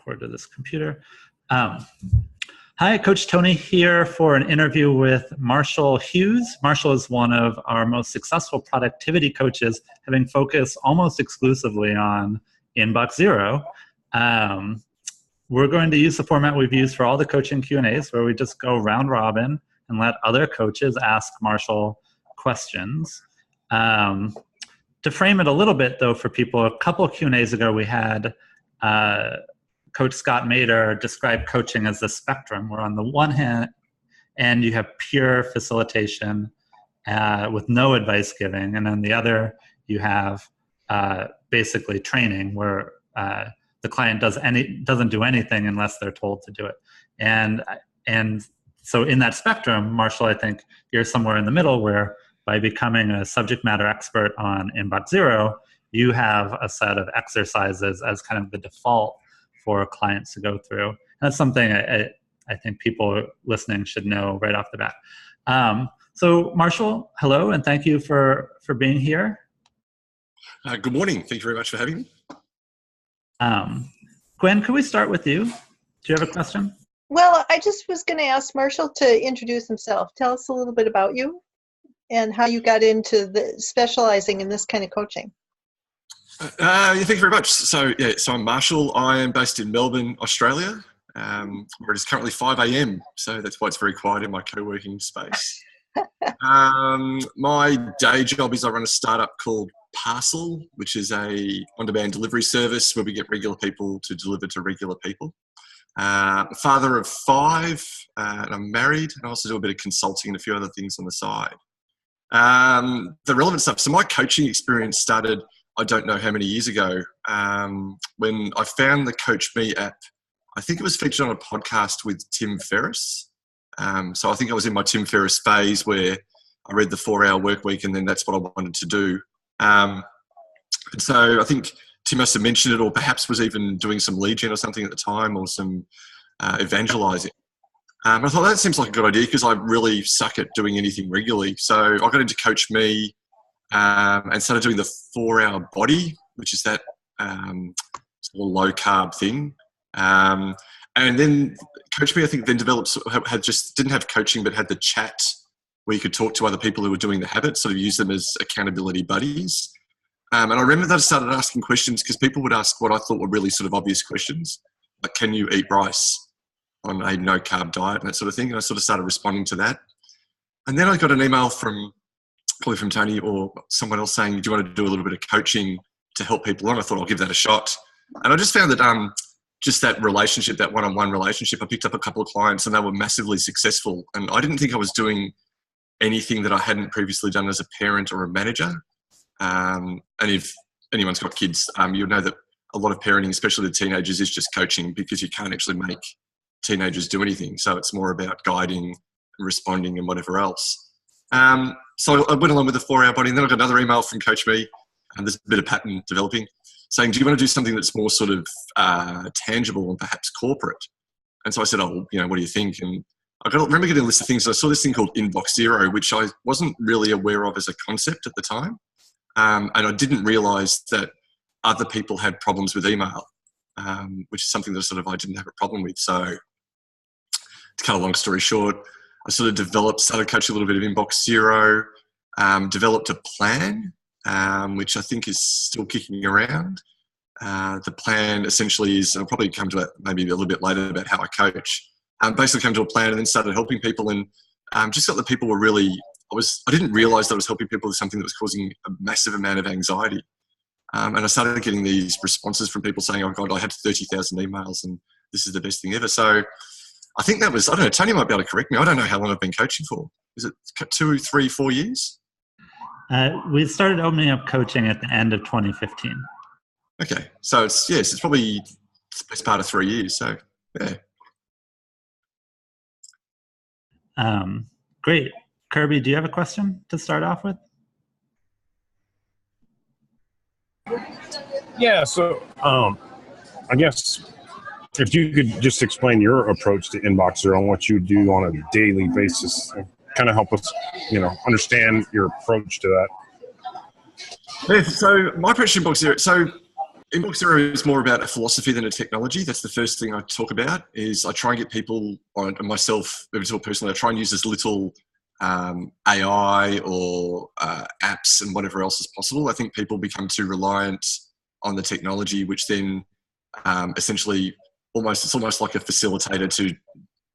record to this computer. Hi, Coach Tony here for an interview with Marshall Hughes. Marshall is one of our most successful productivity coaches, having focused almost exclusively on Inbox Zero. We're going to use the format we've used for all the coaching Q&As, where we just go round robin and let other coaches ask Marshall questions. To frame it a little bit, though, for people, a couple of Q&As ago, we had Coach Scott Mader describe coaching as the spectrum, where on the one hand, you have pure facilitation with no advice giving, and on the other, you have basically training, where the client doesn't do anything unless they're told to do it. And so in that spectrum, Marshall, I think you're somewhere in the middle, where by becoming a subject matter expert on Inbox Zero, you have a set of exercises as kind of the default for clients to go through. And that's something I think people listening should know right off the bat. So Marshall, hello, and thank you for being here. Good morning. Thank you very much for having me. Gwen, could we start with you? Do you have a question? Well, I just was going to ask Marshall to introduce himself. Tell us a little bit about you and how you got into specializing in this kind of coaching. Thank you very much. So I'm Marshall. I am based in Melbourne, Australia, where it is currently 5 a.m. So that's why it's very quiet in my co-working space. My day job is I run a startup called Parcel, which is a on-demand delivery service where we get regular people to deliver to regular people. Father of 5, and I'm married, and I also do a bit of consulting and a few other things on the side. The relevant stuff. So my coaching experience started, I don't know how many years ago, when I found the Coach Me app. I think it was featured on a podcast with Tim Ferriss. So I think I was in my Tim Ferriss phase where I read the 4-Hour Workweek, and then that's what I wanted to do. And so I think Tim must have mentioned it, or perhaps was even doing some lead gen or something at the time, or some evangelizing. I thought that seems like a good idea because I really suck at doing anything regularly. So I got into Coach Me and started doing the 4-Hour Body, which is that sort of low carb thing. And then Coach Me, I think, then developed, didn't have coaching, but had the chat where you could talk to other people who were doing the habit, sort of use them as accountability buddies. And I remember that I started asking questions because people would ask what I thought were really sort of obvious questions, like, can you eat rice on a no-carb diet and that sort of thing? And I sort of started responding to that. And then I got an email probably from Tony or someone else saying, do you want to do a little bit of coaching to help people on? I thought I'll give that a shot. And I just found that just that relationship, that one-on-one relationship, I picked up a couple of clients and they were massively successful. And I didn't think I was doing anything that I hadn't previously done as a parent or a manager. And if anyone's got kids, you'll know that a lot of parenting, especially the teenagers, is just coaching because you can't actually make teenagers do anything. So it's more about guiding and responding and whatever else. So I went along with the 4-Hour Body, and then I got another email from Coach Me, and there's a bit of pattern developing, saying, do you want to do something that's more sort of tangible and perhaps corporate? And so I said, what do you think? And I remember getting a list of things. I saw this thing called Inbox Zero, which I wasn't really aware of as a concept at the time. And I didn't realise that other people had problems with email, which is something that I didn't have a problem with. So to cut a long story short, I sort of started coaching a little bit of Inbox Zero, developed a plan, which I think is still kicking around. The plan essentially is, I'll probably come to it maybe a little bit later about how I coach. Basically came to a plan and then started helping people, and just got the people were really, I didn't realise that I was helping people with something that was causing a massive amount of anxiety. And I started getting these responses from people saying, oh God, I had 30,000 emails and this is the best thing ever. So I think that was, I don't know, Tony might be able to correct me. I don't know how long I've been coaching for. Is it 2, 3, 4 years? We started opening up coaching at the end of 2015. Okay. So it's probably the best part of 3 years. So yeah. Great. Kirby, do you have a question to start off with? Yeah, so I guess if you could just explain your approach to Inbox Zero and what you do on a daily basis, kind of help us, understand your approach to that. Yeah, so my approach to Inbox Zero, so Inbox Zero is more about a philosophy than a technology. That's the first thing I talk about. Is I try and get people, and myself personally, I try and use as little AI or apps and whatever else is possible. I think people become too reliant on the technology, which then essentially it's almost like a facilitator to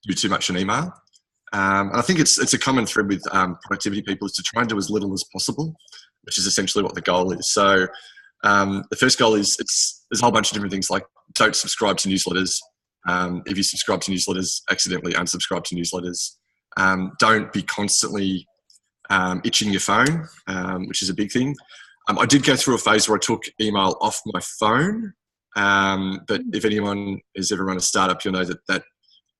do too much in email. And I think it's a common thread with productivity people is to try and do as little as possible, which is essentially what the goal is. So the first goal is there's a whole bunch of different things, like don't subscribe to newsletters. If you subscribe to newsletters, accidentally unsubscribe to newsletters. Don't be constantly itching your phone, which is a big thing. I did go through a phase where I took email off my phone, but if anyone has ever run a startup, you'll know that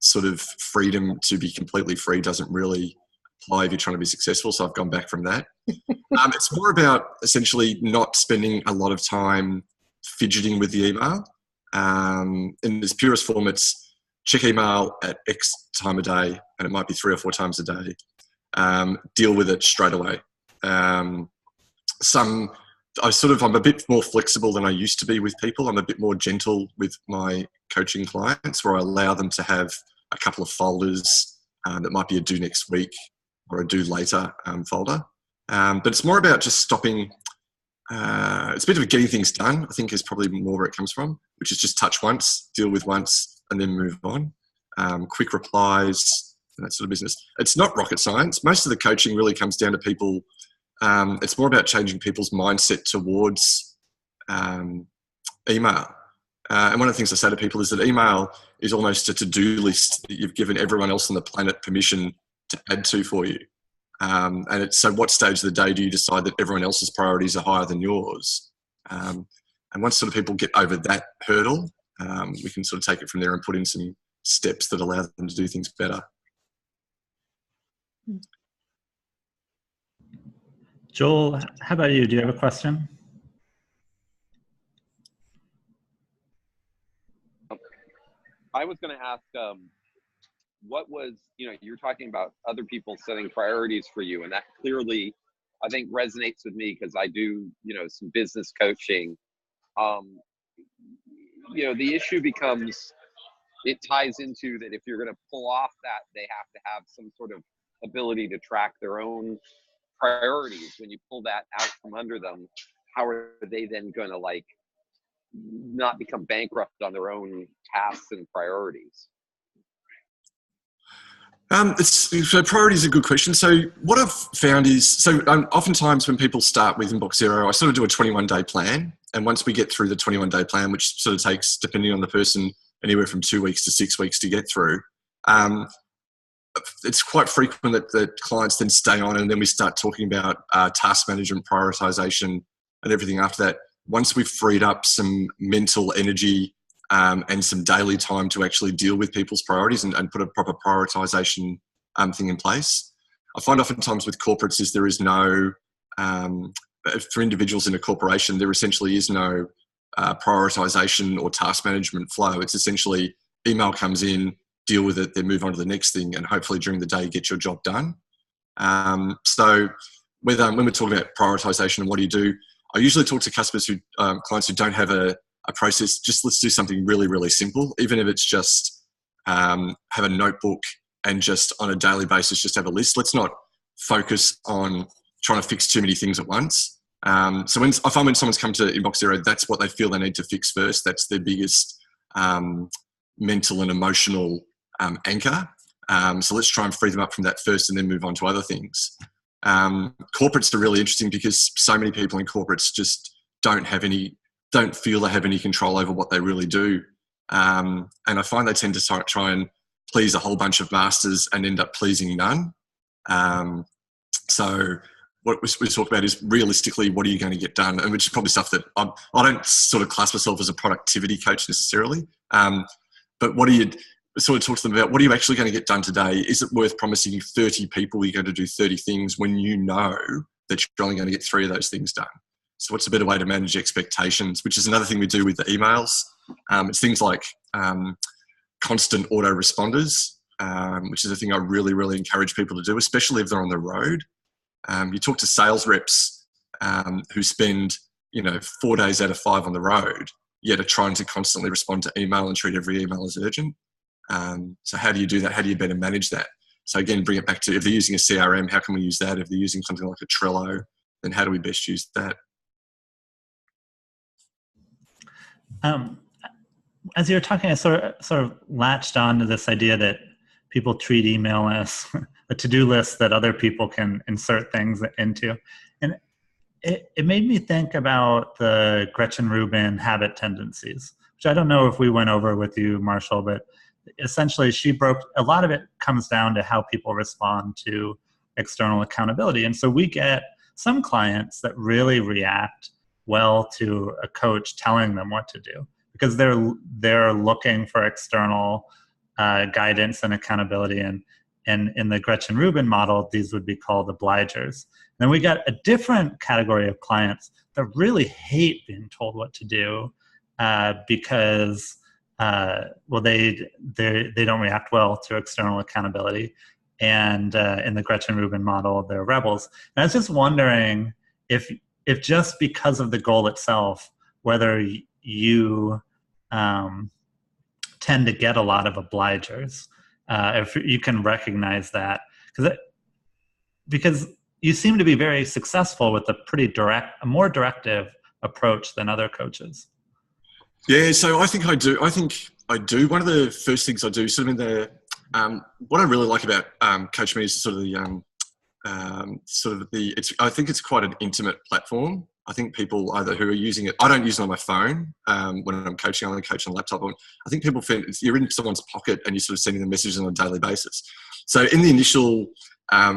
sort of freedom to be completely free doesn't really apply if you're trying to be successful. So I've gone back from that. It's more about essentially not spending a lot of time fidgeting with the email. In its purest form, it's check email at X time a day, and it might be 3 or 4 times a day. Deal with it straight away. I'm a bit more flexible than I used to be with people. I'm a bit more gentle with my coaching clients, where I allow them to have a couple of folders that might be a do next week or a do later folder. But it's more about just stopping. It's a bit of getting things done, I think, is probably more where it comes from, which is just touch once, deal with once, and then move on. Quick replies, and that sort of business. It's not rocket science. Most of the coaching really comes down to people. It's more about changing people's mindset towards email. And one of the things I say to people is that email is almost a to-do list that you've given everyone else on the planet permission to add to for you. And so what stage of the day do you decide that everyone else's priorities are higher than yours? And once sort of people get over that hurdle, we can sort of take it from there and put in some steps that allow them to do things better. Joel, how about you? Do you have a question? I was going to ask, what was, you're talking about other people setting priorities for you, and that clearly, I think, resonates with me because I do, some business coaching. The issue becomes, it ties into that if you're going to pull off that, they have to have some sort of ability to track their own priorities. When you pull that out from under them, how are they then going to not become bankrupt on their own tasks and priorities? So priority is a good question. So what I've found is, oftentimes when people start with Inbox Zero, I sort of do a 21-day plan. And once we get through the 21-day plan, which sort of takes, depending on the person, anywhere from 2 weeks to 6 weeks to get through, it's quite frequent that clients then stay on, and then we start talking about task management, prioritization, and everything after that. Once we've freed up some mental energy and some daily time to actually deal with people's priorities and put a proper prioritization thing in place. I find oftentimes with corporates is there is no, for individuals in a corporation, there essentially is no prioritization or task management flow. It's essentially email comes in, deal with it, then move on to the next thing, and hopefully during the day get your job done. So when we're talking about prioritization and what do you do, I usually talk to customers clients who don't have a process. Just let's do something really, really simple. Even if it's just have a notebook and just on a daily basis, just have a list. Let's not focus on trying to fix too many things at once. So I find when someone's come to Inbox Zero, that's what they feel they need to fix first. That's their biggest mental and emotional anchor. So let's try and free them up from that first and then move on to other things. Corporates are really interesting because so many people in corporates just don't feel they have any control over what they really do. And I find they tend to try and please a whole bunch of masters and end up pleasing none. So what we talk about is realistically, what are you going to get done? And which is probably stuff that I don't sort of class myself as a productivity coach necessarily. But what do you sort of talk to them about? What are you actually going to get done today? Is it worth promising 30 people you're going to do 30 things when you know that you're only going to get 3 of those things done? So what's a better way to manage expectations, which is another thing we do with the emails. It's things like constant autoresponders, which is a thing I really, really encourage people to do, especially if they're on the road. You talk to sales reps who spend 4 days out of 5 on the road. yet are trying to constantly respond to email and treat every email as urgent. So how do you do that? How do you better manage that? So again, bring it back to, if they're using a CRM, how can we use that? If they're using something like a Trello, then how do we best use that? As you were talking, I sort of latched on to this idea that people treat email as a to-do list that other people can insert things into. And it made me think about the Gretchen Rubin habit tendencies, which I don't know if we went over with you, Marshall, but essentially a lot of it comes down to how people respond to external accountability. And so we get some clients that really react well to a coach telling them what to do, because they're looking for external guidance and accountability. And in the Gretchen Rubin model, these would be called obligers. And then we got a different category of clients that really hate being told what to do because they don't react well to external accountability. And in the Gretchen Rubin model, they're rebels. And I was just wondering if just because of the goal itself, whether you tend to get a lot of obligers, if you can recognize that, because you seem to be very successful with a more directive approach than other coaches. Yeah, so I think I do. One of the first things I do, sort of in the what I really like about Coach Me is sort of I think it's quite an intimate platform. I think people either who are using it, I don't use it on my phone when I'm coaching. I only coach on a laptop. I think people feel you're in someone's pocket and you're sort of sending them messages on a daily basis. So in the initial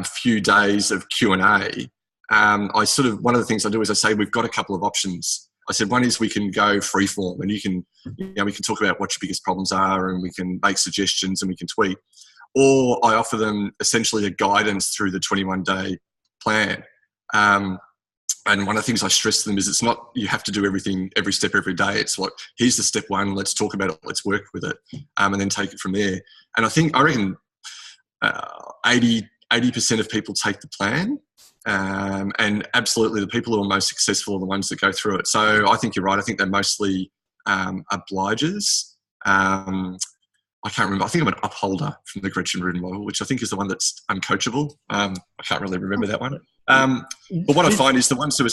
few days of Q&A, one of the things I do is I say, we've got a couple of options. I said, one is we can go freeform and we can talk about what your biggest problems are and we can make suggestions and we can tweet. Or I offer them essentially a guidance through the 21-day plan. And one of the things I stress to them is it's not, you have to do everything, every step, every day. It's like, here's the step one, let's talk about it, let's work with it, and then take it from there. And I reckon 80% of people take the plan. And absolutely the people who are most successful are the ones that go through it. So I think you're right. I think they're mostly obligers. I can't remember. I think I'm an upholder from the Gretchen Rubin model, which I think is the one that's uncoachable. I can't really remember that one. But what I find is the ones who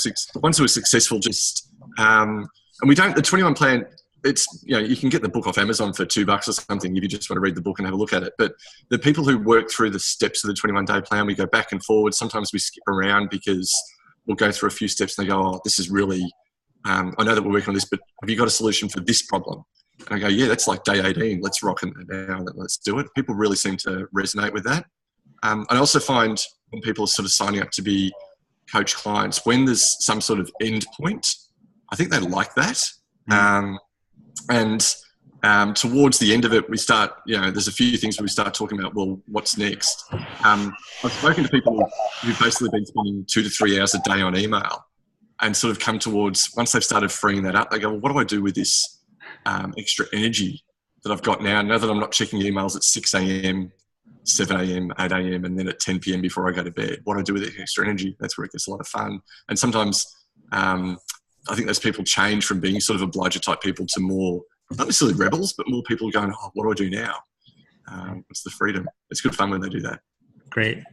are successful just, and we don't, the 21 plan, it's, you can get the book off Amazon for $2 or something if you just want to read the book and have a look at it. But the people who work through the steps of the 21-day plan, we go back and forward. Sometimes we skip around because we'll go through a few steps and they go, oh, this is really, I know that we're working on this, but have you got a solution for this problem? And I go, yeah, that's like day 18. Let's rock it now. Let's do it. People really seem to resonate with that. I also find when people are sort of signing up to be coach clients, when there's some sort of end point, I think they like that. And towards the end of it, we start, there's a few things where we start talking about, well, what's next? I've spoken to people who've basically been spending 2 to 3 hours a day on email and sort of come towards, once they've started freeing that up, they go, well, what do I do with this extra energy that I've got now that I'm not checking emails at 6 a.m., 7 a.m., 8 a.m., and then at 10 p.m. before I go to bed? What do I do with the extra energy? That's where it gets a lot of fun. And sometimes I think those people change from being sort of obliger type people to more, not necessarily rebels, but more people going, oh, what do I do now? What's the freedom? It's good fun when they do that. Great.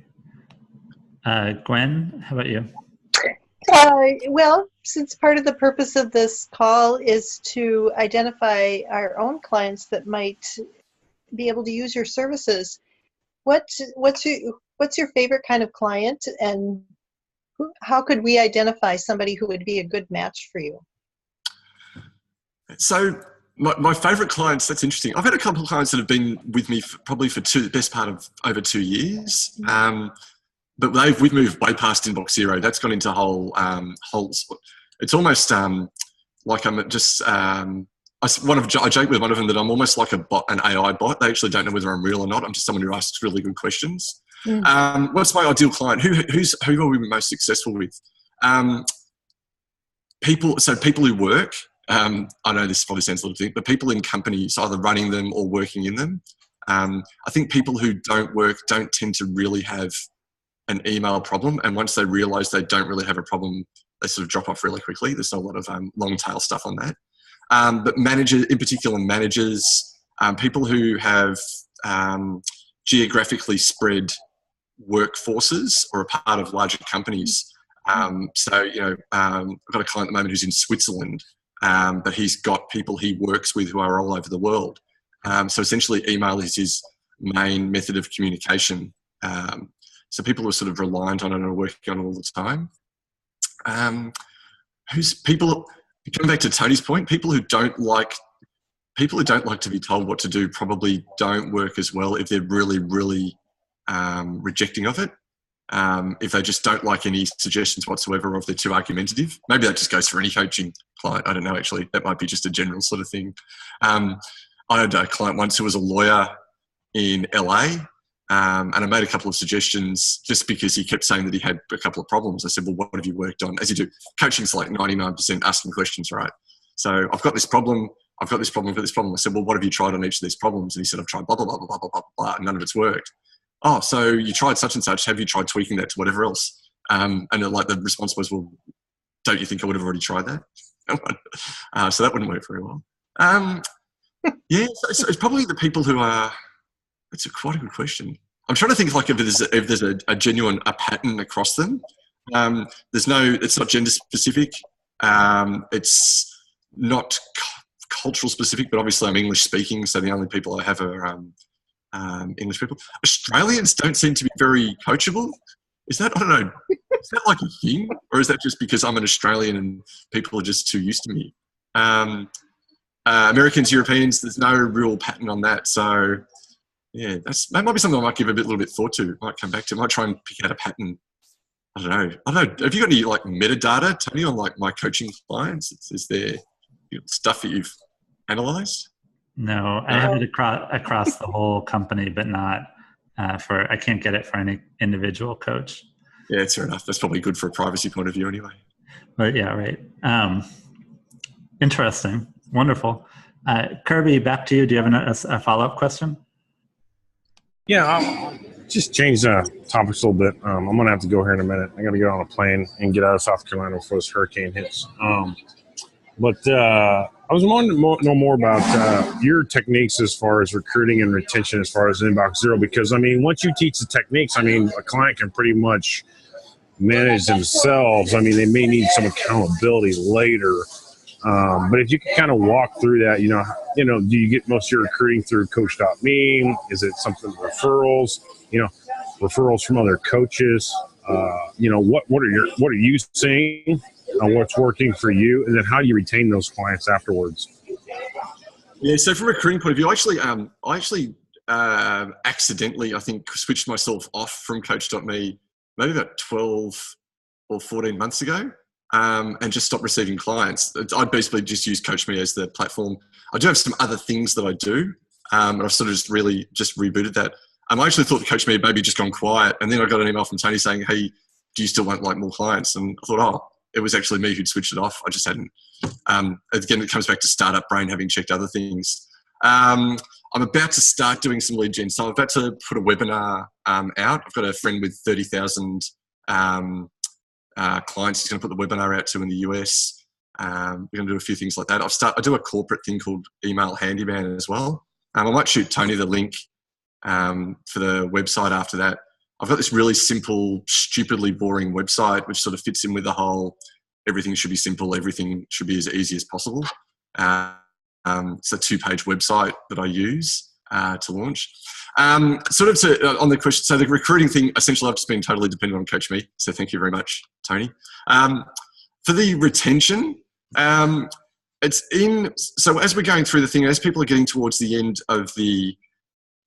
Gwen, how about you? Well, since part of the purpose of this call is to identify our own clients that might be able to use your services, what's your favorite kind of client, and how could we identify somebody who would be a good match for you? So my favorite clients, that's interesting. I've had a couple of clients that have been with me probably for the best part of over 2 years. But we've moved way past inbox zero. That's gone into whole. It's almost like I'm just. I joke with one of them that I'm almost like an AI bot. They actually don't know whether I'm real or not. I'm just someone who asks really good questions. What's my ideal client? Who are we most successful with? People who work. I know this probably sounds a little thing, but people in companies, either running them or working in them. I think people who don't work don't tend to really have an email problem, and once they realise they don't really have a problem, they sort of drop off really quickly. There's not a lot of long tail stuff on that. But managers, in particular managers, people who have geographically spread workforces or are part of larger companies. So, you know, I've got a client at the moment who's in Switzerland, but he's got people he works with who are all over the world. So essentially email is his main method of communication. So people who are sort of reliant on it and are working on it all the time. Coming back to Tony's point, people who don't like to be told what to do probably don't work as well if they're really, really rejecting of it. If they just don't like any suggestions whatsoever, or if they're too argumentative. Maybe that just goes for any coaching client. I don't know, actually. That might be just a general sort of thing. I had a client once who was a lawyer in LA, and I made a couple of suggestions just because he kept saying that he had a couple of problems. I said, well, what have you worked on? As you do, coaching's like 99% asking questions, right? So I've got this problem, I've got this problem, I've got this problem. I said, well, what have you tried on each of these problems? And he said, I've tried blah, blah, blah, blah, blah, blah, blah, blah, and none of it's worked. Oh, so you tried such and such. Have you tried tweaking that to whatever else? And like the response was, well, don't you think I would have already tried that? So that wouldn't work very well. Yeah, so it's probably the people who are, it's quite a good question. I'm trying to think like if there's a genuine pattern across them. It's not gender specific. It's not cultural specific, but obviously I'm English speaking, so the only people I have are English people. Australians don't seem to be very coachable. Is that, I don't know, is that like a thing? Or is that just because I'm an Australian and people are just too used to me? Americans, Europeans, there's no real pattern on that. So yeah, that might be something I might give a little bit thought to. Might come back to. Might try and pick out a pattern. I don't know. Have you got any like metadata, Tony, on like my coaching clients? Is there stuff that you've analysed? No, I have it across the whole company, but not I can't get it for any individual coach. Yeah, it's fair enough. That's probably good for a privacy point of view anyway. But yeah, right. Interesting. Wonderful. Kirby, back to you. Do you have a follow-up question? Yeah, I'll just change the topics a little bit. I'm going to have to go here in a minute. I got to get on a plane and get out of South Carolina before this hurricane hits. But I was wanting to know more about your techniques as far as recruiting and retention as far as Inbox Zero, because, I mean, once you teach the techniques, I mean, a client can pretty much manage themselves. I mean, they may need some accountability later. But if you can kind of walk through that, you know, do you get most of your recruiting through Coach.me? Is it something referrals? Referrals from other coaches? What are you seeing? What's working for you, and then how do you retain those clients afterwards? Yeah, so from a recruiting point of view, I actually accidentally, I think, switched myself off from Coach.me maybe about 12 or 14 months ago. And just stop receiving clients. I'd basically just use CoachMe as the platform. I do have some other things that I do, and I've sort of just rebooted that. I actually thought CoachMe had maybe just gone quiet, and then I got an email from Tony saying, hey, do you still want like more clients? And I thought, it was actually me who'd switched it off. I just hadn't. Again, it comes back to startup brain, having checked other things. I'm about to start doing some lead gen. So I'm about to put a webinar out. I've got a friend with 30,000 clients he's going to put the webinar out to in the US. We're going to do a few things like that. I do a corporate thing called Email Handyman as well. I might shoot Tony the link for the website after that. I've got this really simple, stupidly boring website which sort of fits in with the whole everything should be simple, everything should be as easy as possible. It's a 2-page website that I use to launch. On the question, so the recruiting thing, essentially I've just been totally dependent on CoachMe, so thank you very much, Tony. For the retention, so as we're going through the thing, as people are getting towards the end of the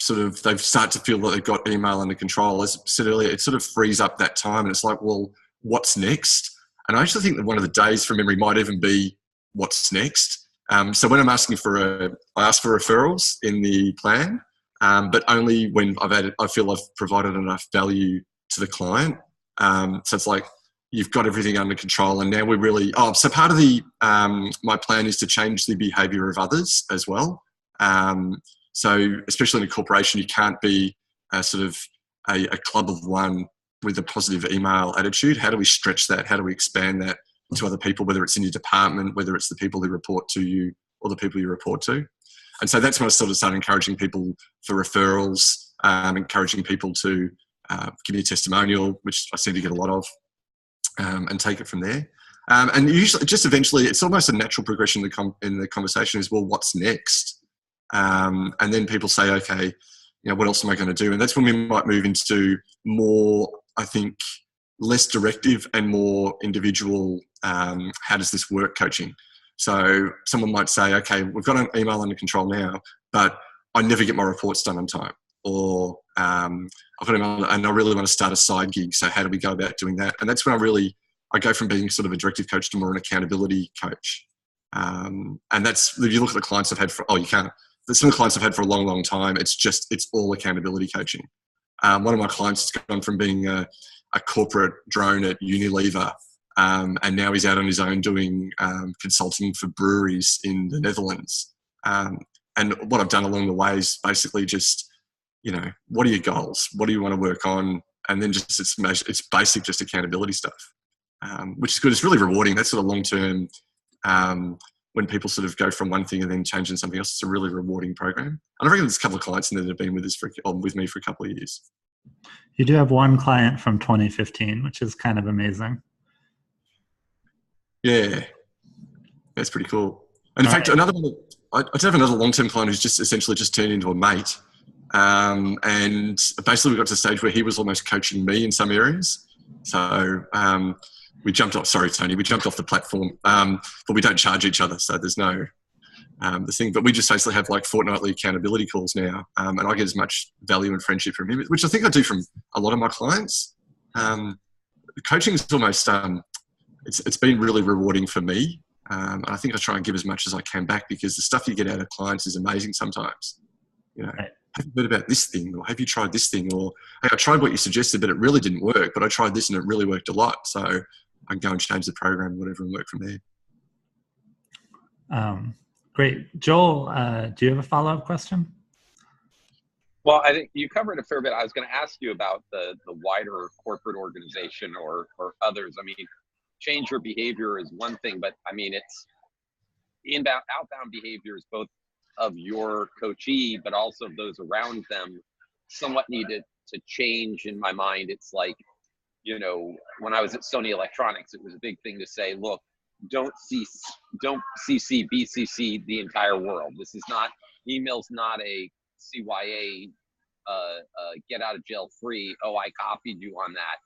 they start to feel that they've got email under control, as I said earlier, it sort of frees up that time, and it's like, well, what's next? And I actually think that one of the days from memory might even be what's next. So when I'm asking I ask for referrals in the plan, but only when I feel I've provided enough value to the client. So it's like, you've got everything under control, and now we're really, so part of the, my plan is to change the behavior of others as well. So especially in a corporation, you can't be a club of one with a positive email attitude. How do we stretch that? How do we expand that to other people, whether it's in your department, whether it's the people who report to you, or the people you report to. And so that's when I sort of started encouraging people for referrals, encouraging people to give me a testimonial, which I seem to get a lot of, and take it from there. And usually, just eventually, it's almost a natural progression in the conversation is, well, what's next? And then people say, okay, what else am I going to do? And that's when we might move into more, I think, less directive and more individual, how does this work coaching. So someone might say, okay, we've got an email under control now, but I never get my reports done on time. Or I've got an email and I really want to start a side gig. So how do we go about doing that? And that's when I go from being sort of a directive coach to more an accountability coach. And that's, if you look at the clients I've had you can't. Some of the clients I've had for a long, long time, it's all accountability coaching. One of my clients has gone from being a corporate drone at Unilever, and now he's out on his own doing consulting for breweries in the Netherlands. And what I've done along the way is basically just, what are your goals? What do you want to work on? And then just it's basic, just accountability stuff, which is good. It's really rewarding. That's sort of long-term. When people sort of go from one thing and then change into something else, it's a really rewarding program. And I reckon there's a couple of clients in there that have been with me for a couple of years. You do have one client from 2015, which is kind of amazing. Yeah, that's pretty cool. And in fact, another one, I have another long-term client who's just essentially just turned into a mate. And basically we got to the stage where he was almost coaching me in some areas. So we jumped off the platform, but we don't charge each other. So there's no the thing, but we just basically have like fortnightly accountability calls now. And I get as much value and friendship from him, which I think I do from a lot of my clients. Coaching is almost, it's been really rewarding for me. And I think I try and give as much as I can back, because the stuff you get out of clients is amazing sometimes. Right. Have you heard about this thing, or have you tried this thing, or hey, I tried what you suggested, but it really didn't work, but I tried this and it really worked a lot. So I can go and change the program, whatever, and work from there. Great. Joel, do you have a follow-up question? Well, I think you covered a fair bit. I was going to ask you about the wider corporate organization or others. I mean, change your behavior is one thing, but I mean, it's outbound behaviors, both of your coachee, but also of those around them, somewhat needed to change in my mind. It's like, when I was at Sony Electronics, it was a big thing to say, look, don't CC, BCC the entire world. This is not, email's not a CYA, get out of jail free. Oh, I copied you on that.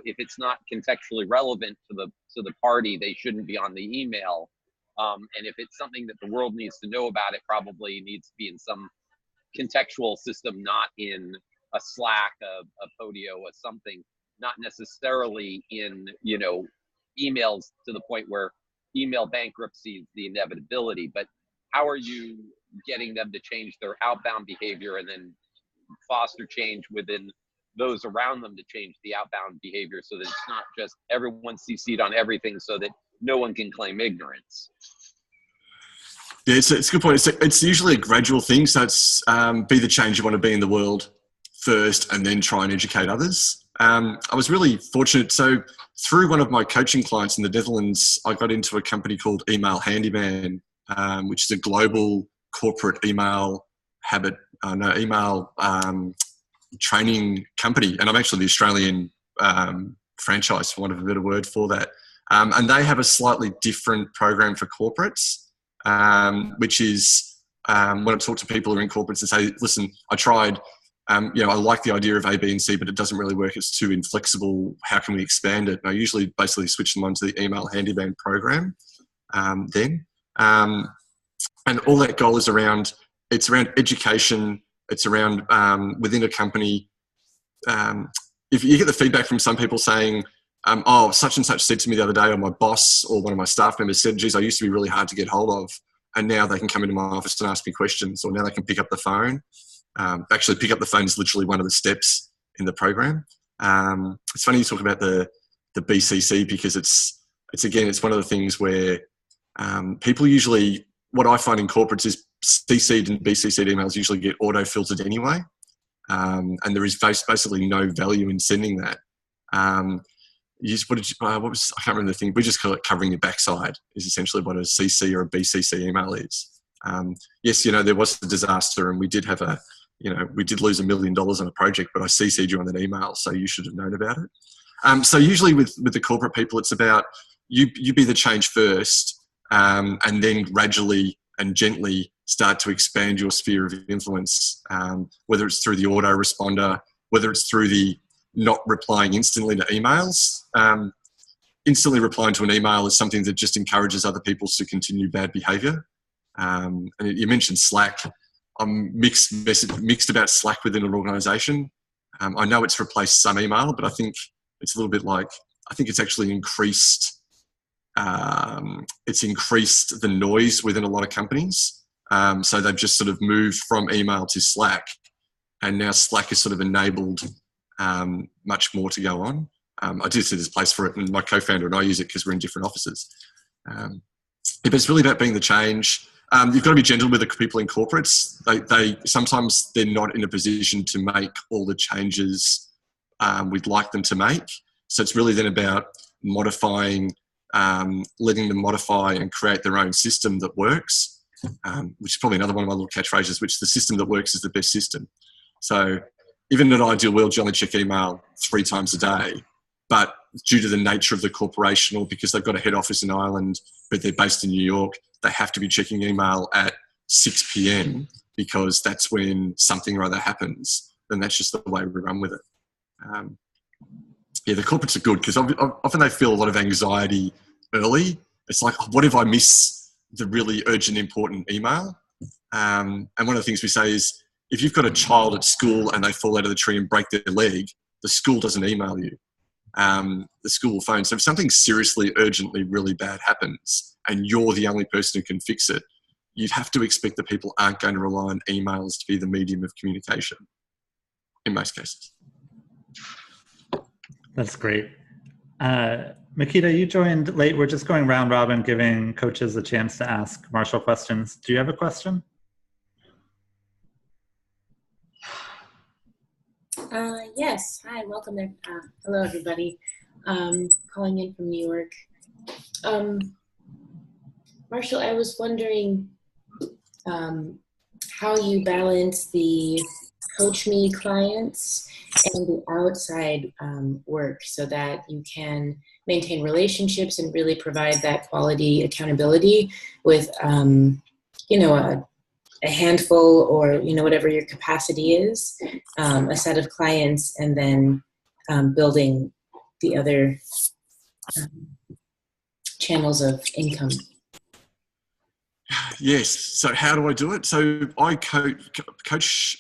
If it's not contextually relevant to the party, they shouldn't be on the email. And if it's something that the world needs to know about, it probably needs to be in some contextual system, not in a Slack, a Podio, a something, not necessarily in, emails to the point where email bankruptcy is the inevitability. But how are you getting them to change their outbound behavior and then foster change within those around them to change the outbound behavior, so that it's not just everyone CC'd on everything so that no one can claim ignorance? Yeah, it's a good point. It's usually a gradual thing. So it's be the change you want to be in the world first, and then try and educate others. I was really fortunate. So through one of my coaching clients in the Netherlands, I got into a company called Email Handyman, which is a global corporate email training company. And I'm actually the Australian franchise, for want of a better word for that. And they have a slightly different program for corporates, which is when I talk to people who are in corporates and say, listen, I tried, I like the idea of A, B, and C, but it doesn't really work. It's too inflexible. How can we expand it? And I usually basically switch them onto the Email Handyman program then. And all that goal is around education. It's around within a company. If you get the feedback from some people saying, such and such said to me the other day, or my boss or one of my staff members said, geez, I used to be really hard to get hold of, and now they can come into my office and ask me questions, or now they can pick up the phone. Actually, pick up the phone is literally one of the steps in the program. It's funny you talk about the BCC, because it's one of the things where people usually, what I find in corporates is CC'd and BCC'd emails usually get auto-filtered anyway. And there is basically no value in sending that. what was, I can't remember the thing. We just call it covering your backside is essentially what a CC or a BCC email is. Yes, there was a disaster and we did have we did lose $1 million on a project, but I CC'd you on that email, so you should have known about it. So usually with the corporate people, it's about you be the change first, and then gradually and gently start to expand your sphere of influence, whether it's through the autoresponder, whether it's through the not replying instantly to emails. Instantly replying to an email is something that just encourages other people to continue bad behaviour. And you mentioned Slack. I'm mixed about Slack within an organisation. I know it's replaced some email, but I think it's a little bit like, I think it's actually increased. It's increased the noise within a lot of companies. So they've just sort of moved from email to Slack, and now Slack has sort of enabled much more to go on. I do see there's a place for it, and my co-founder and I use it because we're in different offices. But it's really about being the change. You've got to be gentle with the people in corporates. They sometimes they're not in a position to make all the changes we'd like them to make. So it's really then about modifying, letting them modify and create their own system that works, which is probably another one of my little catchphrases, which the system that works is the best system. So even in an ideal world, you only check email 3 times a day, but due to the nature of the corporation, or because they've got a head office in Ireland, but they're based in New York, they have to be checking email at 6 p.m. because that's when something or other happens. And that's just the way we run with it. The corporates are good because often they feel a lot of anxiety early. It's like, oh, what if I miss the really urgent, important email? And one of the things we say is, if you've got a child at school and they fall out of the tree and break their leg, the school doesn't email you. The school will phone. So if something seriously, urgently, really bad happens and you're the only person who can fix it, you'd have to expect that people aren't going to rely on emails to be the medium of communication in most cases. That's great. Makita, you joined late. We're just going round robin, giving coaches a chance to ask Marshall questions. Do you have a question? Yes. Hi, welcome there. Hello, everybody. Calling in from New York. Marshall, I was wondering how you balance the Coach Me clients and the outside work so that you can maintain relationships and really provide that quality accountability with, a handful or, whatever your capacity is, a set of clients, and then building the other channels of income. Yes. So how do I do it? So I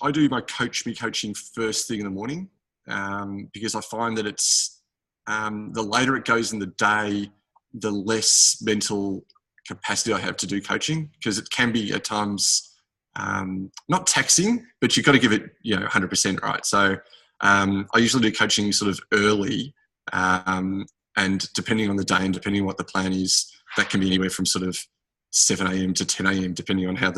I do my Coach Me coaching first thing in the morning, because I find that it's the later it goes in the day, the less mental capacity I have to do coaching, because it can be at times not taxing, but you've got to give it 100%, right? So I usually do coaching sort of early, and depending on the day and depending on what the plan is, that can be anywhere from sort of 7 a.m. to 10 a.m. depending on how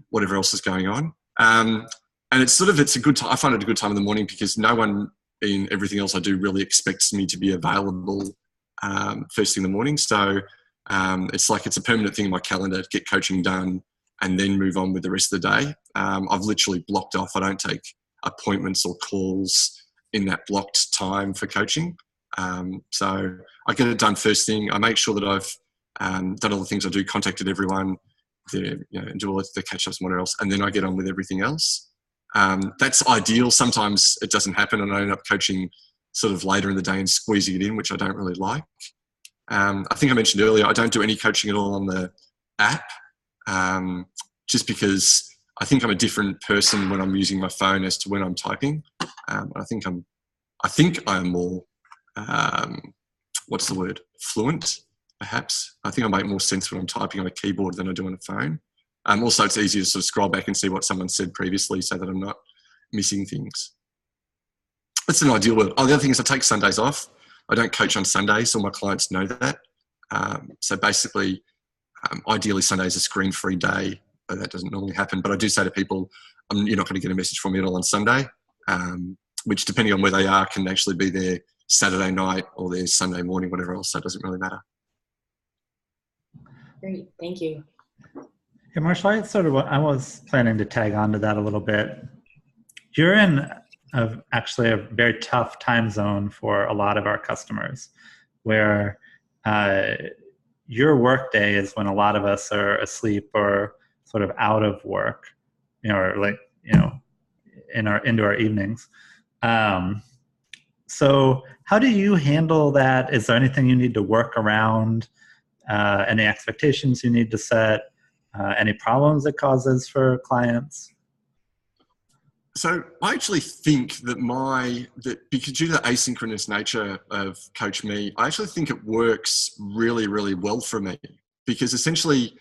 whatever else is going on. And it's a good time. I find it a good time in the morning because no one in everything else I do really expects me to be available first thing in the morning. So it's like it's a permanent thing in my calendar to get coaching done and then move on with the rest of the day. I've literally blocked off. I don't take appointments or calls in that blocked time for coaching. So I get it done first thing. I make sure that I've done all the things I do, contacted everyone, and do all the catch-ups and whatever else, and then I get on with everything else. That's ideal. Sometimes it doesn't happen and I end up coaching sort of later in the day and squeezing it in, which I don't really like. I think I mentioned earlier, I don't do any coaching at all on the app, just because I think I'm a different person when I'm using my phone as to when I'm typing. I think I am more, fluent, perhaps. I think I make more sense when I'm typing on a keyboard than I do on a phone. Also, it's easier to sort of scroll back and see what someone said previously so that I'm not missing things. That's an ideal world. Oh, the other thing is I take Sundays off. I don't coach on Sundays, so my clients know that. So basically, ideally Sunday is a screen-free day, but that doesn't normally happen. But I do say to people, you're not going to get a message from me at all on Sunday, which depending on where they are can actually be their Saturday night or their Sunday morning, whatever else. So it doesn't really matter. Great, thank you. Yeah, Marshall, I was planning to tag on to that a little bit. You're in actually a very tough time zone for a lot of our customers, where your work day is when a lot of us are asleep or sort of out of work, or like, into our evenings. So how do you handle that? Is there anything you need to work around? Any expectations you need to set? Any problems it causes for clients? So I actually think that because due to the asynchronous nature of Coach Me, I actually think it works really, really well for me, because essentially,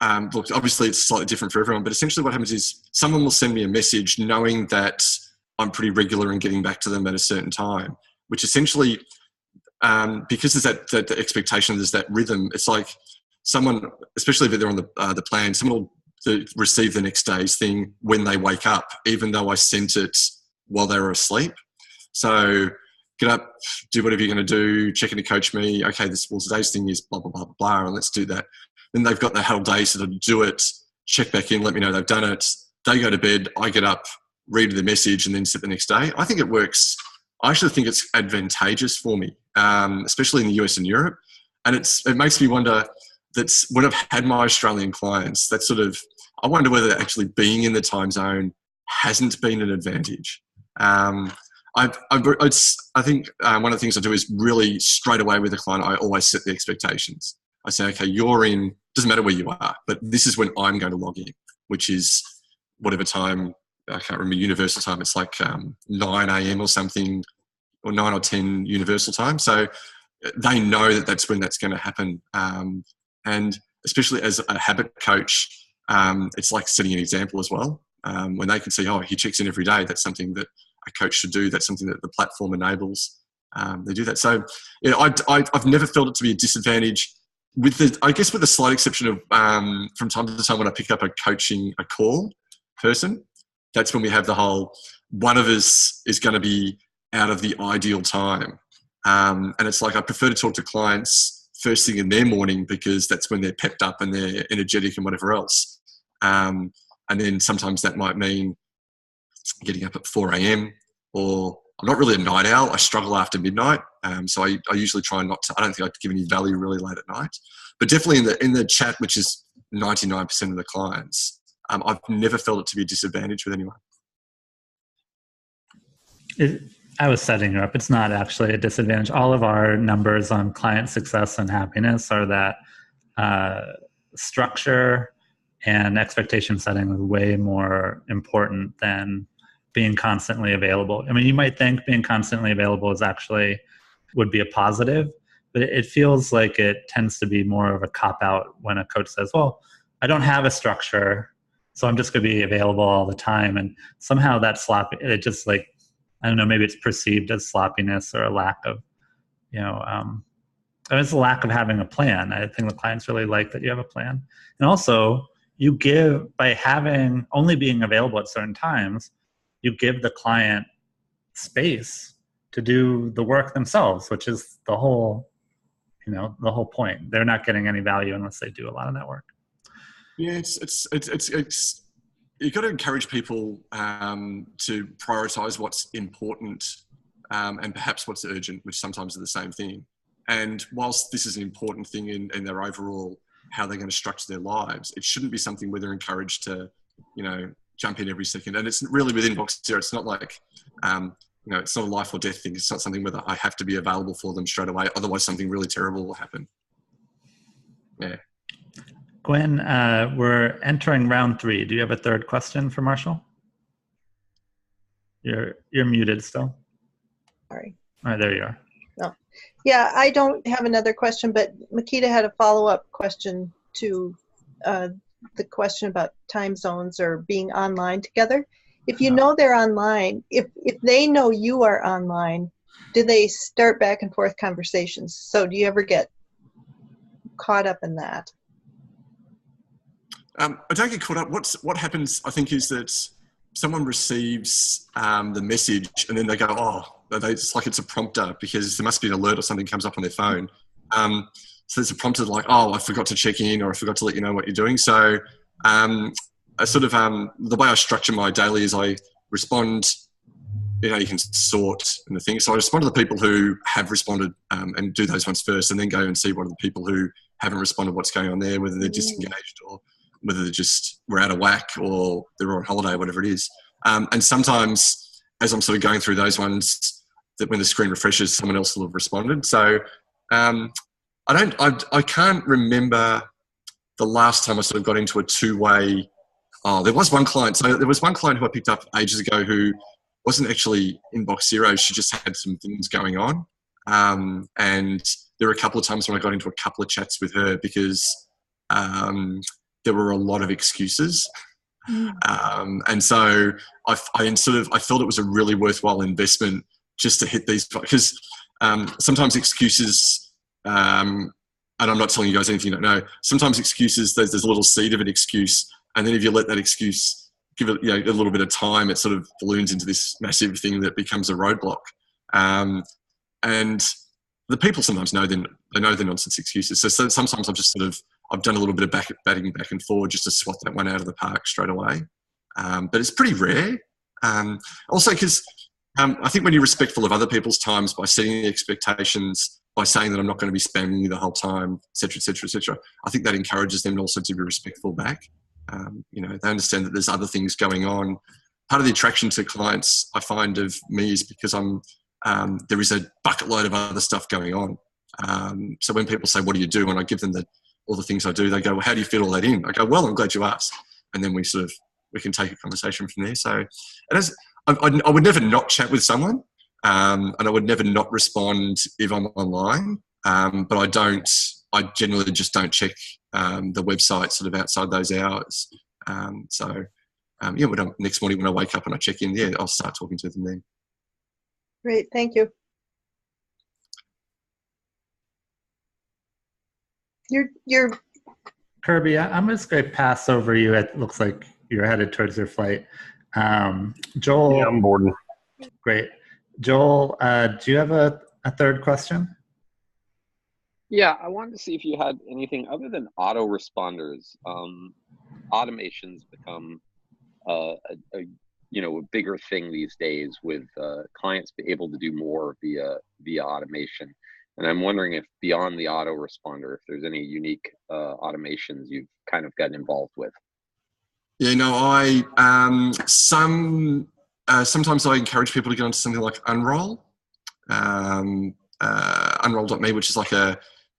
look, obviously it's slightly different for everyone, but essentially what happens is someone will send me a message knowing that I'm pretty regular in getting back to them at a certain time, which essentially, because there's that expectation, there's that rhythm. It's like someone, especially if they're on the plan, someone will receive the next day's thing when they wake up, even though I sent it while they were asleep. So get up, do whatever you're going to do, check into Coach Me. Okay, today's thing is blah, blah, blah, blah, blah, and let's do that. Then they've got the whole day to do it, check back in, let me know they've done it. They go to bed, I get up, read the message, and then set the next day. I think it works. I actually think it's advantageous for me, especially in the US and Europe. And it makes me wonder, that's when I've had my Australian clients, that sort of, I wonder whether actually being in the time zone hasn't been an advantage. I think one of the things I do is really straight away with the client, I always set the expectations. I say, okay, you're in, doesn't matter where you are, but this is when I'm going to log in, which is whatever time, I can't remember universal time, it's like 9 a.m. or something, or 9 or 10 universal time. So they know that that's when that's going to happen. And especially as a habit coach, it's like setting an example as well. When they can see, oh, he checks in every day, that's something that a coach should do. That's something that the platform enables. They do that. So I've never felt it to be a disadvantage. I guess with the slight exception of from time to time when I pick up a call person, that's when we have the whole, one of us is going to be out of the ideal time. And it's like, I prefer to talk to clients first thing in their morning, because that's when they're pepped up and they're energetic and whatever else. And then sometimes that might mean getting up at 4 a.m. or I'm not really a night owl. I struggle after midnight. So I usually try not to, I don't think I give any value really late at night, but definitely in the chat, which is 99% of the clients, I've never felt it to be a disadvantage with anyone. I was setting her up. It's not actually a disadvantage. All of our numbers on client success and happiness are that structure and expectation setting is way more important than being constantly available. I mean, you might think being constantly available would be a positive, but it feels like it tends to be more of a cop-out when a coach says, well, I don't have a structure, so I'm just going to be available all the time. And somehow that sloppy, it just like, I don't know, maybe it's perceived as sloppiness or a lack of, it's a lack of having a plan. I think the clients really like that you have a plan. And also, you give, by only being available at certain times, you give the client space to do the work themselves, which is the whole point. They're not getting any value unless they do a lot of that work. Yeah, it's you've got to encourage people to prioritize what's important and perhaps what's urgent, which sometimes are the same thing. And whilst this is an important thing in their overall how they're going to structure their lives, it shouldn't be something where they're encouraged to, jump in every second. And it's really within Box Zero. It's not like, it's not a life or death thing. It's not something where I have to be available for them straight away. Otherwise, something really terrible will happen. Yeah. Gwen, we're entering round 3. Do you have a third question for Marshall? You're muted still. Sorry. All right, there you are. No. Yeah, I don't have another question, but Makita had a follow-up question to the question about time zones or being online together. If you know they're online, if they know you are online, do they start back and forth conversations? So do you ever get caught up in that? I don't get caught up. What happens, I think, is that someone receives the message and then they go, oh, it's like it's a prompter because there must be an alert or something comes up on their phone. So there's a prompter like, oh, I forgot to check in, or I forgot to let you know what you're doing. So I sort of the way I structure my daily is I respond. You can sort and the thing. So I respond to the people who have responded and do those ones first, and then go and see what are the people who haven't responded, what's going on there, whether they're disengaged or whether they're just were out of whack or they're on holiday, whatever it is. And sometimes as I'm sort of going through those ones, that when the screen refreshes, someone else will have responded. So I can't remember the last time I sort of got into a two-way. Oh, there was one client. So there was one client who I picked up ages ago who wasn't actually inbox zero. She just had some things going on. And there were a couple of times when I got into a couple of chats with her because there were a lot of excuses. And so I felt it was a really worthwhile investment just to hit these, because sometimes excuses, and I'm not telling you guys anything you don't know, sometimes excuses, there's a little seed of an excuse, and then if you let that excuse give it a little bit of time, it sort of balloons into this massive thing that becomes a roadblock. And the people sometimes know they're nonsense excuses. So sometimes I've done a little bit of batting back and forward just to swat that one out of the park straight away. But it's pretty rare. Also because I think when you're respectful of other people's times by setting the expectations, by saying that I'm not going to be spamming you the whole time, et cetera, et cetera, et cetera, I think that encourages them also to be respectful back. They understand that there's other things going on. Part of the attraction to clients I find of me is because there is a bucket load of other stuff going on. So when people say, what do you do? And I give them all the things I do, they go, well, how do you fit all that in? I go, well, I'm glad you asked. And then we can take a conversation from there. So I would never not chat with someone, and I would never not respond if I'm online. But I generally just don't check the website sort of outside those hours. Next morning when I wake up and I check in, I'll start talking to them then. Great, thank you. You're Kirby, I'm just going to pass over you. It looks like you're headed towards your flight. Joel. Yeah, I'm bored. Great. Joel, do you have a third question? Yeah, I wanted to see if you had anything other than autoresponders. Automations become a bigger thing these days, with clients be able to do more via automation. And I'm wondering if beyond the autoresponder, if there's any unique automations you've kind of gotten involved with. Yeah, no, sometimes I encourage people to get onto something like Unroll, Unroll.me, which is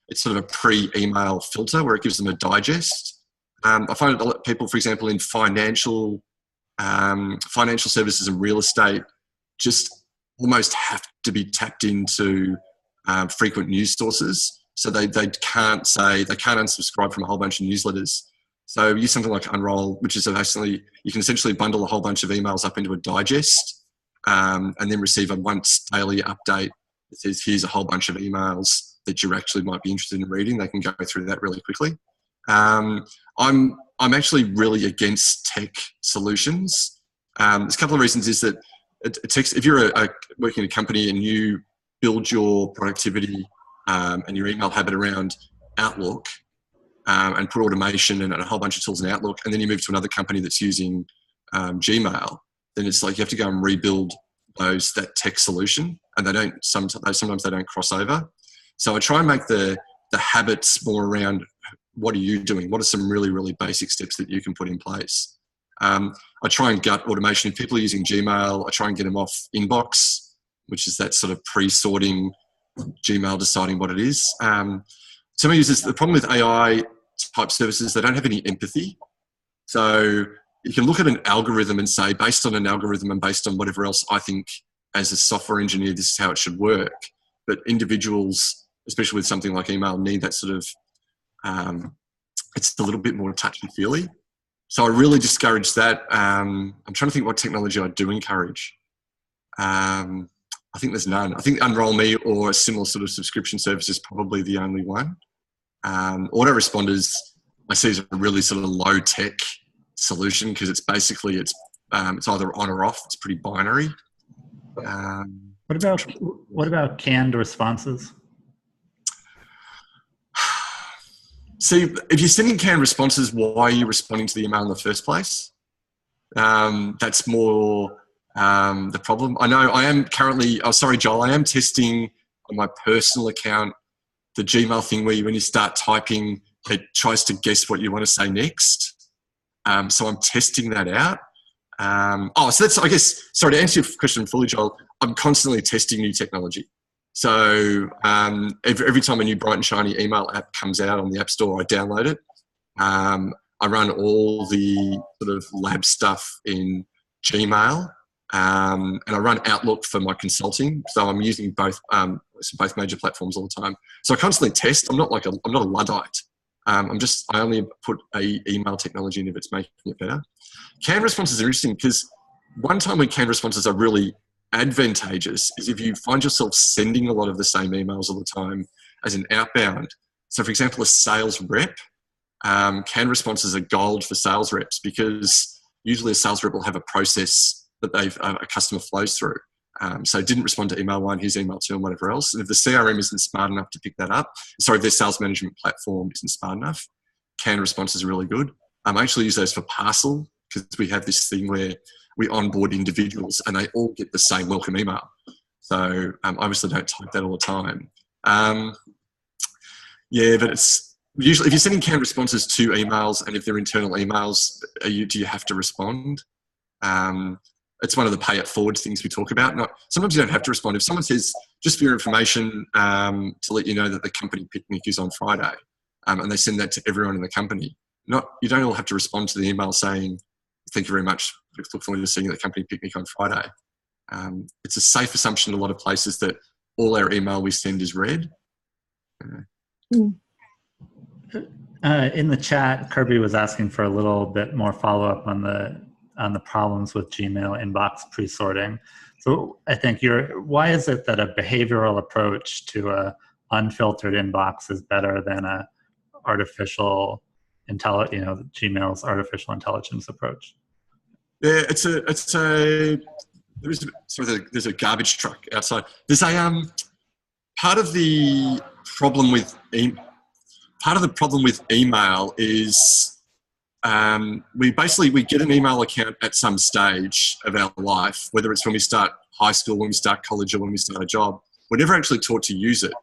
it's sort of a pre-email filter where it gives them a digest. I find a lot of people, for example, in financial services and real estate, just almost have to be tapped into frequent news sources. So they can't unsubscribe from a whole bunch of newsletters. So use something like Unroll, which is you can essentially bundle a whole bunch of emails up into a digest, and then receive a once daily update that says, here's a whole bunch of emails that you actually might be interested in reading. They can go through that really quickly. I'm actually really against tech solutions. There's a couple of reasons. Is that if you're working in a company and you build your productivity and your email habit around Outlook, and put automation and a whole bunch of tools in Outlook, and then you move to another company that's using Gmail, then it's like you have to go and rebuild that tech solution, and sometimes they don't cross over. So I try and make the habits more around, what are you doing? What are some really, really basic steps that you can put in place? I try and gut automation. If people are using Gmail, I try and get them off Inbox, which is that sort of pre-sorting Gmail deciding what it is. To me, the problem with AI type services, they don't have any empathy. So you can look at an algorithm and say, based on an algorithm and based on whatever else I think as a software engineer, this is how it should work. But individuals, especially with something like email, need that sort of, it's a little bit more touchy-feely. So I really discourage that. I'm trying to think what technology I do encourage. I think there's none. I think Unroll.me or a similar sort of subscription service is probably the only one. Autoresponders I see as a really sort of low tech solution, because it's either on or off. It's pretty binary. What about canned responses? See, if you're sending canned responses, why are you responding to the email in the first place? That's more the problem. I know I am currently, sorry, Joel, I am testing on my personal account the Gmail thing where when you start typing, it tries to guess what you want to say next. So I'm testing that out. So that's, I guess, sorry, to answer your question fully, Joel, I'm constantly testing new technology. So every time a new bright and shiny email app comes out on the App Store, I download it. I run all the sort of lab stuff in Gmail, and I run Outlook for my consulting. So I'm using both major platforms all the time. So I constantly test. I'm not a Luddite. I only put a email technology in if it's making it better. Canned responses are interesting because one time when canned responses are really advantageous is if you find yourself sending a lot of the same emails all the time as an outbound. So for example, a sales rep, canned responses are gold for sales reps because usually a sales rep will have a process that a customer flows through. So didn't respond to email 1, here's email 2 and whatever else. And if the CRM isn't smart enough to pick that up, if their sales management platform isn't smart enough, canned responses are really good. I actually use those for parcel because we have this thing where we onboard individuals and they all get the same welcome email. So I obviously don't type that all the time. But it's usually, if you're sending canned responses to emails and if they're internal emails, do you have to respond? It's one of the pay it forward things we talk about. Sometimes you don't have to respond. If someone says, just for your information, to let you know that the company picnic is on Friday, and they send that to everyone in the company, you don't all have to respond to the email saying, thank you very much, look forward to seeing you at the company picnic on Friday. It's a safe assumption in a lot of places that all our email we send is read. In the chat, Kirby was asking for a little bit more follow-up on the problems with Gmail inbox pre-sorting. So I think why is it that a behavioral approach to a unfiltered inbox is better than a Gmail's artificial intelligence approach? Yeah, there's a garbage truck outside. There's a part of the problem with email is we get an email account at some stage of our life, whether it's when we start high school, when we start college, or when we start a job. We're never actually taught to use it,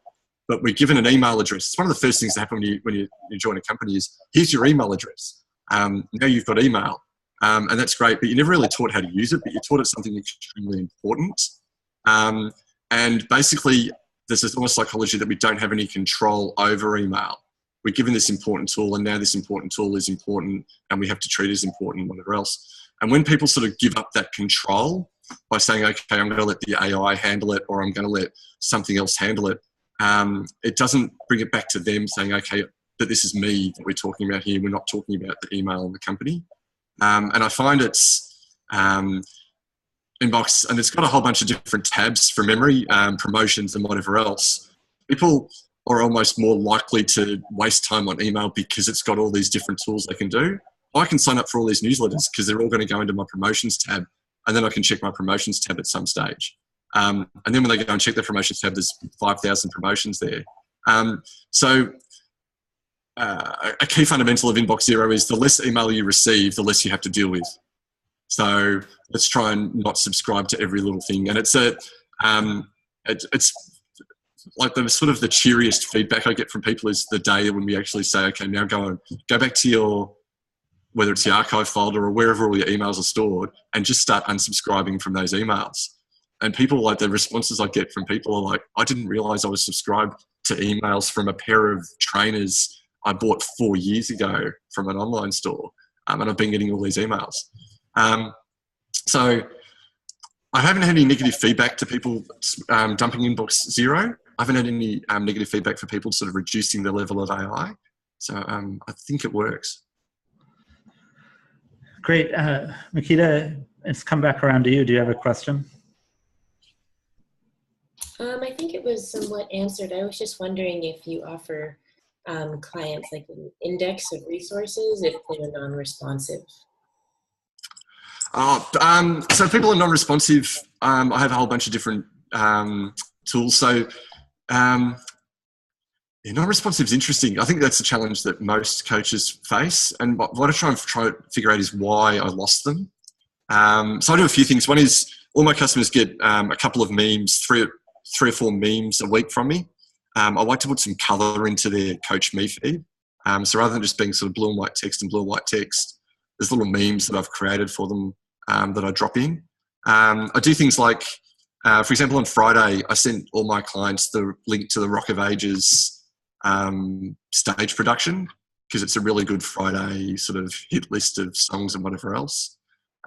but we're given an email address. It's one of the first things that happen when you join a company is, here's your email address. Now you've got email. And that's great, but you're never really taught how to use it, but you're taught it's something extremely important. And basically, there's this almost psychology that we don't have any control over email. We're given this important tool, and now this important tool is important, and we have to treat it as important, whatever else. And when people sort of give up that control by saying, okay, I'm going to let the AI handle it, or I'm going to let something else handle it, it doesn't bring it back to them saying, okay, that this is me that we're talking about here. We're not talking about the email and the company. And I find it's inbox, and it's got a whole bunch of different tabs for memory, promotions and whatever else. People are almost more likely to waste time on email because it's got all these different tools they can do. I can sign up for all these newsletters because they're all going to go into my promotions tab, and then I can check my promotions tab at some stage. And then when they go and check the promotions tab, there's 5,000 promotions there. A key fundamental of Inbox Zero is the less email you receive, the less you have to deal with. So let's try and not subscribe to every little thing. And it's like the sort of the cheeriest feedback I get from people is the day when we actually say, okay, now go back to whether it's the archive folder or wherever all your emails are stored, and just start unsubscribing from those emails. And people, like, the responses I get from people are like, I didn't realize I was subscribed to emails from a pair of trainers I bought 4 years ago from an online store, and I've been getting all these emails. So I haven't had any negative feedback to people dumping Inbox Zero. I haven't had any negative feedback for people sort of reducing the level of AI. So I think it works. Great. Makita, it's come back around to you. Do you have a question? I think it was somewhat answered. I was just wondering if you offer clients like an index of resources if they're non-responsive. So people are non-responsive. I have a whole bunch of different tools. So non-responsive is interesting. I think that's a challenge that most coaches face. And what I try and figure out is why I lost them. So I do a few things. One is all my customers get a couple of memes, three or four memes a week from me. I like to put some colour into their Coach Me feed. So rather than just being sort of blue and white text, there's little memes that I've created for them that I drop in. I do things like, for example, on Friday, I sent all my clients the link to the Rock of Ages stage production, because it's a really good Friday sort of hit list of songs and whatever else.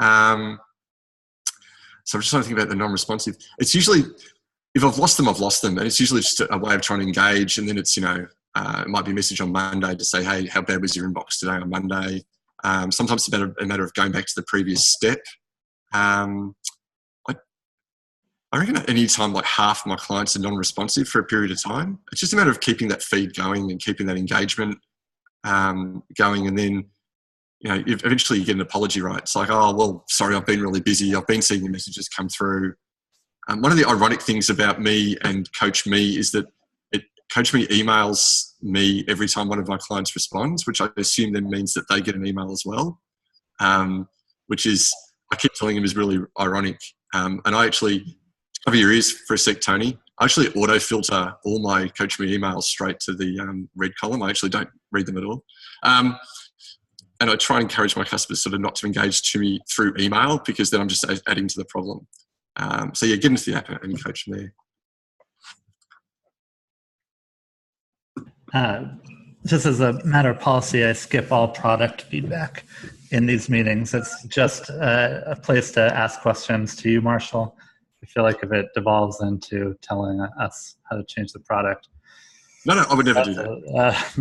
So I'm just trying to think about the non-responsive. It's usually, if I've lost them, I've lost them. And it's usually just a way of trying to engage. And then it's, it might be a message on Monday to say, hey, how bad was your inbox today on Monday? Sometimes it's a matter of going back to the previous step. I reckon at any time, like half my clients are non-responsive for a period of time. It's just a matter of keeping that feed going and keeping that engagement going. And then, eventually you get an apology, right? It's like, oh, well, sorry, I've been really busy. I've been seeing your messages come through. One of the ironic things about me and Coach Me is that Coach Me emails me every time one of my clients responds, which I assume then means that they get an email as well, which is, I keep telling him, is really ironic. And I actually, cover your ears for a sec, Tony. I actually auto-filter all my Coach Me emails straight to the read column. I actually don't read them at all. And I try and encourage my customers sort of not to engage to me through email, because then I'm just adding to the problem. So yeah, get into the app and coach me. Just as a matter of policy, I skip all product feedback in these meetings. It's just a place to ask questions to you, Marshall. I feel like if it devolves into telling us how to change the product. No, I would never do that.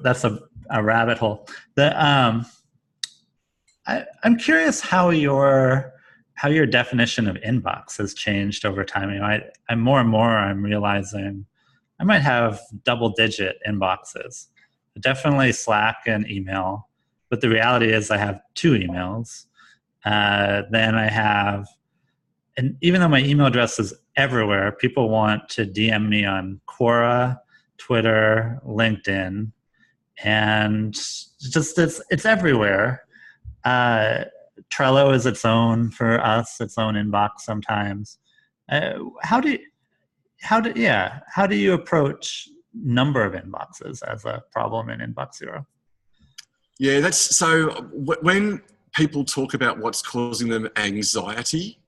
That's a rabbit hole. I'm curious how your definition of inbox has changed over time. I'm more and more, I'm realizing I might have double-digit inboxes. Definitely Slack and email, but the reality is I have 2 emails. Then I have, and even though my email address is everywhere, people want to DM me on Quora, Twitter, LinkedIn, and just it's everywhere. Trello is its own for us, its own inbox sometimes. How do you approach number of inboxes as a problem in Inbox Zero? Yeah, that's so. When people talk about what's causing them anxiety,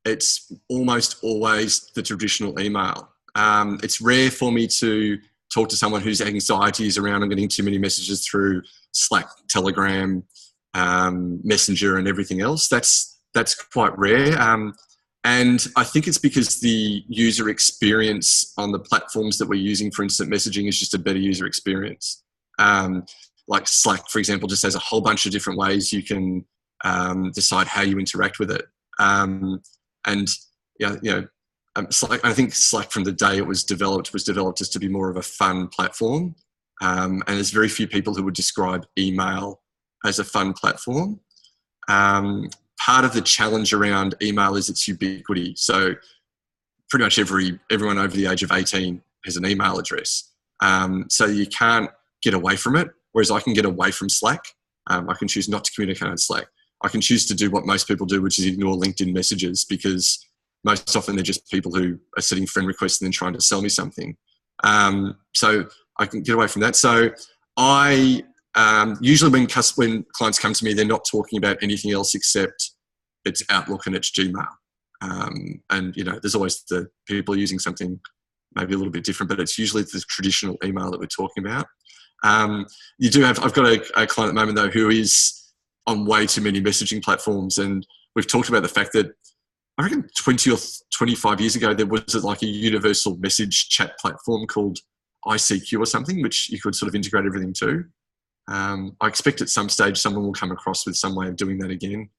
it's almost always the traditional email. It's rare for me to talk to someone whose anxiety is around I'm getting too many messages through Slack, Telegram, Messenger, and everything else. That's quite rare. And I think it's because the user experience on the platforms that we're using for instant messaging is just a better user experience. Like Slack, for example, just has a whole bunch of different ways you can decide how you interact with it. Slack, I think Slack from the day it was developed just to be more of a fun platform. And there's very few people who would describe email as a fun platform. Part of the challenge around email is its ubiquity. So pretty much everyone over the age of 18 has an email address. So you can't get away from it, whereas I can get away from Slack. I can choose not to communicate on Slack. I can choose to do what most people do, which is ignore LinkedIn messages, because most often they're just people who are sending friend requests and then trying to sell me something. So I can get away from that. So I usually when clients come to me, they're not talking about anything else except it's Outlook and it's Gmail. And there's always the people using something maybe a little bit different, but it's usually the traditional email that we're talking about. I've got a client at the moment though who is on way too many messaging platforms, and we've talked about the fact that I reckon 20 or 25 years ago there was like a universal message chat platform called ICQ or something, which you could sort of integrate everything to. I expect at some stage someone will come across with some way of doing that again.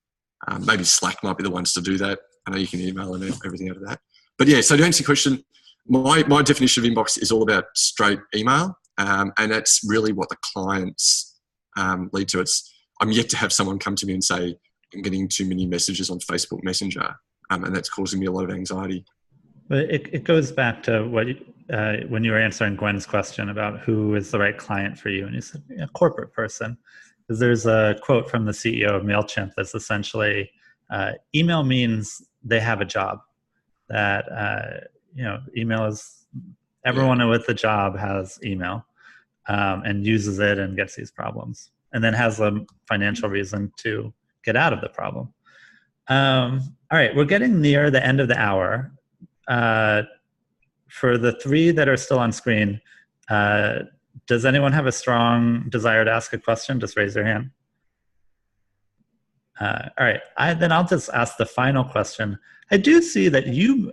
Maybe Slack might be the ones to do that. I know you can email and everything out of that. But yeah, so to answer your question, my definition of inbox is all about straight email, and that's really what the clients lead to. I'm yet to have someone come to me and say, I'm getting too many messages on Facebook Messenger, and that's causing me a lot of anxiety. But it goes back to what when you were answering Gwen's question about who is the right client for you, and you said a corporate person. Because there's a quote from the CEO of MailChimp that's essentially, email means they have a job. That email is everyone with a job has email and uses it and gets these problems, and then has a financial reason to get out of the problem. All right, we're getting near the end of the hour. For the three that are still on screen, does anyone have a strong desire to ask a question? Just raise your hand. All right, then I'll just ask the final question. I do see that you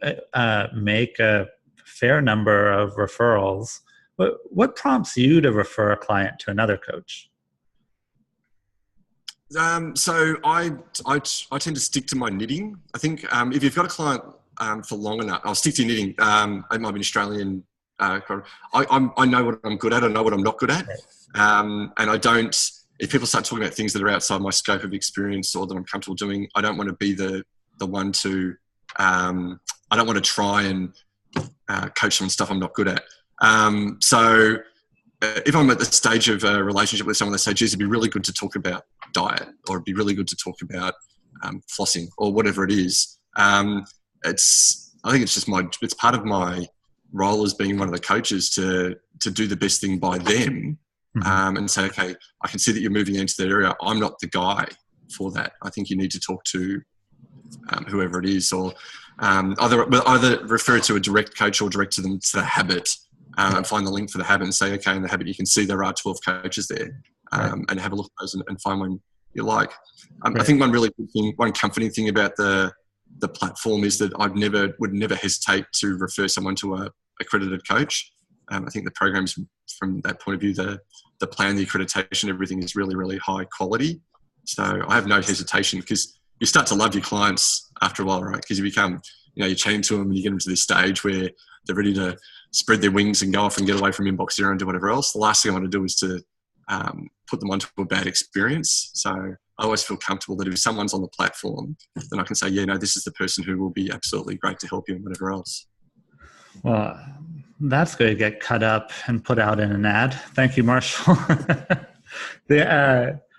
make a fair number of referrals. What prompts you to refer a client to another coach? So I tend to stick to my knitting. I think if you've got a client for long enough, I'll stick to your knitting. I might be an Australian. I know what I'm good at. I know what I'm not good at. And I don't. If people start talking about things that are outside my scope of experience or that I'm comfortable doing, I don't want to be the one to. I don't want to try and coach them on stuff I'm not good at. So if I'm at the stage of a relationship with someone, they say, geez, it'd be really good to talk about diet, or it'd be really good to talk about flossing, or whatever it is. I think it's just it's part of my role as being one of the coaches to do the best thing by them, and say, okay, I can see that you're moving into that area. I'm not the guy for that. I think you need to talk to whoever it is, or either refer to a direct coach or direct to them to the habit, and find the link for the habit and say, okay, in the habit, you can see there are 12 coaches there, and have a look at those and find one you like. I think one really good thing, one comforting thing about the platform is that I would never hesitate to refer someone to a accredited coach. I think the programs, from that point of view, the plan, the accreditation, everything is really, really high quality. So I have no hesitation, because you start to love your clients after a while, right? Because you become, you chain to them and you get them to this stage where they're ready to spread their wings and go off and get away from inbox zero and do whatever else. The last thing I want to do is to put them onto a bad experience. So I always feel comfortable that if someone's on the platform, then I can say, this is the person who will be absolutely great to help you and whatever else. Well, that's going to get cut up and put out in an ad. Thank you, Marshall.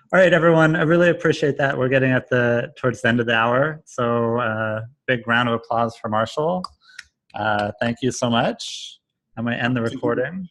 All right, everyone. I really appreciate that. We're getting towards the end of the hour. So big round of applause for Marshall. Thank you so much. I'm going to end the recording.